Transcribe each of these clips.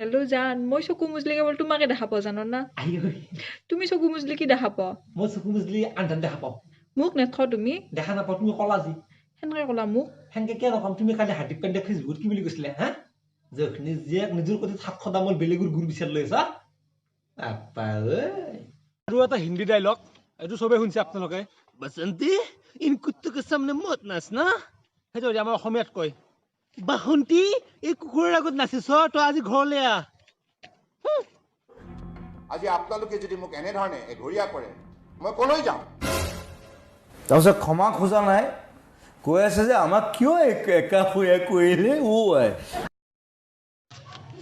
hello' জান মই চকু মুজলি কেৱল তোমাকে দেখা পাওঁ জানো না তুমি চকু মুজলি কি দেখা পাওঁ মই চকু মুজলি আন্ধান দেখা পাওঁ মোক নেথ তুমি দেখা নাপাওঁ তুমি কলা যি সেনেকে ক'লা মোক সেনেকে কিয় নকম তুমি কালি হাৰ্দিক পাণ্ডিয়া ফেচবুকত কি বুলি কৈছিলে হা যে জীয়েক নিজৰ প্ৰতি থাপ খদামল বেলেগৰ গুৰ বিচাৰি লৈ আছা আপা আৰু এটা হিন্দী ডায়লগ এইটো চবে শুনিছে আপোনালোকে बसंती इन कुत्तों के सामने मत नाचना সেইটো আমাৰ অসমীয়াত কয় বাসন্তী এই কুকুৰৰ আগত নাচিছ তই আজি ঘৰলৈ আহ আজি আপোনালোকে যদি মোক এনেধৰণে এঘৰীয়া কৰে মই কলৈ যাওঁ তাৰপিছত ক্ষমা খোজা নাই কৈ আছে যে আমাক কিয় একা হৈ কৰিলে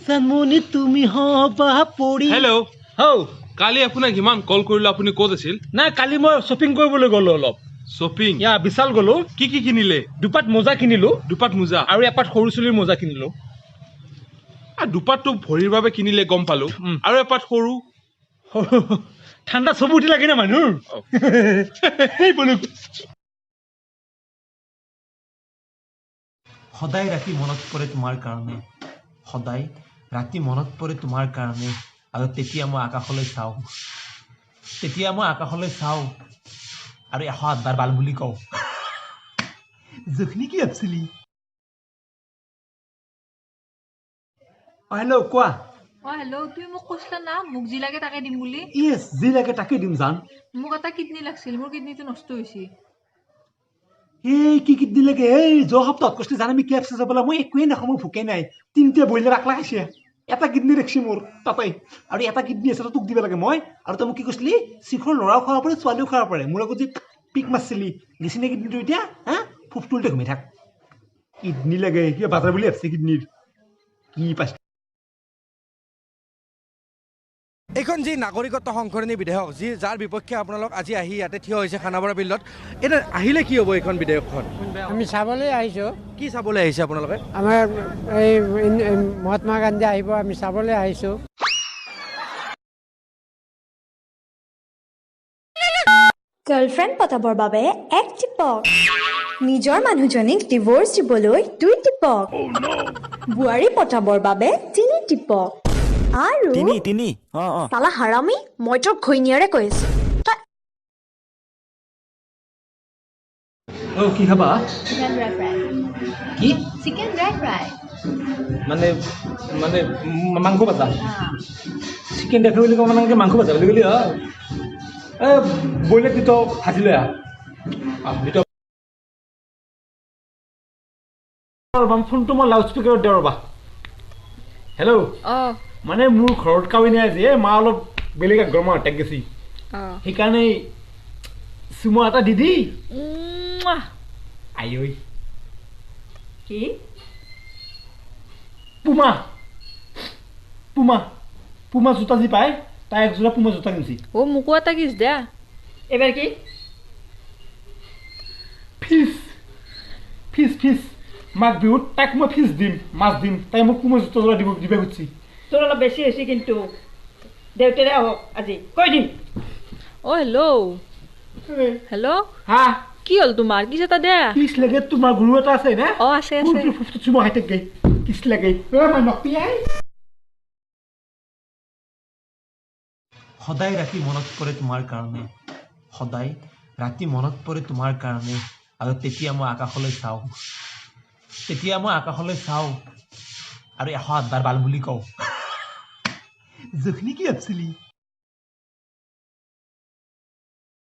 চামনি তুমি হবা পৰি হেল্ল' হৌ কালি আপোনাক ইমান কল কৰিলো আপুনি ক'ত আছিল নাই কালি মই শ্বপিং কৰিবলৈ গ'লো অলপ শ্বপিং ইয়া বিশাল গ'লো কি কি কিনিলে দুপাট মোজা কিনিলো দুপাট মোজা আৰু এপাট সৰু চুলিৰ মোজা কিনিলো দুপাটটো ভৰিৰ বাবে কিনিলে গম পালো আৰু এপাট সৰু ঠাণ্ডা চবুটি লাগে না মানুহৰ এই বলো সদায় ৰাতি মনত পৰে তোমাৰ কাৰণে সদায় ৰাতি মনত পৰে তোমাৰ কাৰণে আৰু তেতিয়া মই আকাশলৈ চাওঁ আৰু 108 বাৰ বাল বুলি কওঁ জখনি কি ভাবছিলি হেল্ল' কোৱা হেল্ল' তুমি মোক কৈছিলা না মোক যি লাগে তাকে দিম বুলি ইয়েছ যি লাগে তাকে দিম জান মোক এটা কিডনী লাগছিল মোৰ কিডনীটো নষ্ট হৈছে এই কি কিডনী লাগে এই যোৱা সপ্তাহত কৈছিলি জান আমি কেফচে যাবলৈ মই একোৱেই নাখাওঁ মই ভোকে নাই 3টা ব্ৰইলাৰ আকলা খাইছে এটা কিডনী ৰাখছি মোৰ তাতে আৰু এটা কিডনী আছে তোক দিব লাগে মই আৰু তই মোক কি কৈছিলি শিখৰ ল'ৰাও খাব পাৰে ছোৱালীও খাব পাৰে মোৰ লগত যি পিক মাৰছিলি গেছিনে কিডনীটো এতিয়া হা ফুফটুলতে ঘুমাই থাক কিডনী লাগে কিবা বাজাৰ বুলি ভাবছে কিডনীৰ কি পাইছে এইখন যি নাগৰিকত্ব সংশোধনী বিধেয়ক যি যাৰ বিপক্ষে আপোনালোক আজি আহি ইয়াতে থিয় হৈছে খানাপাৰা বিলত এতিয়া আহিলে কি হ'ব এইখন বিধেয়কখন আমি চাবলৈ আহিছোঁ কি চাবলৈ আহিছে আপোনালোকে আমাৰ এই মহাত্মা গান্ধী আহিব আমি চাবলৈ আহিছোঁ গাৰ্লফ্ৰেণ্ড পতাবৰ বাবে 1 টিপক নিজৰ মানুহজনীক ডিভোৰ্চ দিবলৈ 2 টিপক বোৱাৰী পতাবৰ বাবে 3 টিপক আৰু তিনি তালা হাৰামি মই তোৰ ঘৈণীয়াৰে কৈ আছো কি খাবা চিকেন ড্ৰাই ফ্ৰাই কি চিকেন ড্ৰাই ফ্ৰাই মানে মানে মাংস ভাজা চিকেন দেখা বুলি ক'ব মানে মাংস ভাজা বুলি ক'লি এই ব্ৰইলাৰ দিত ভাজি লৈ ফোনটো মই লাউড স্পীকাৰত দিওঁ ৰ'বা হেল্ল' মানে মোৰ ঘৰত কাৱি নাই আজি মা অলপ বেলেগ গৰমা টেক গেছি সেইকাৰণে চুমা এটা দি দি আই ঐ কি পুমা পুমা পুমা জোতা যি পায় তাই একযোৰা পুমা জোতা কিনিছি মোকো এটা কিছ দিয়া এবাৰ কি ফিজ মাঘ বিহুত তাইক মই ফিজ দিম মাছ দিম তাই মোক পুমা জোতা জোৰা দিব খুজিছি তোৰ অলপ বেছি হৈছে কিন্তু দেউতাৰে আহক আজি কৈ দিম হেল্ল' হা কি হ'ল তোমাৰ কিছ এটা দে কিছ লাগে তোমাৰ গুৰু এটা আছে না আছে চুমা খাই থাক কিছ লাগে সদায় ৰাতি মনত পৰে তোমাৰ কাৰণে সদায় ৰাতি মনত পৰে তোমাৰ কাৰণে আৰু তেতিয়া মই আকাশলৈ চাওঁ আৰু 108 বাৰ বাল বুলি কওঁ জখনি কি ভাবছিলি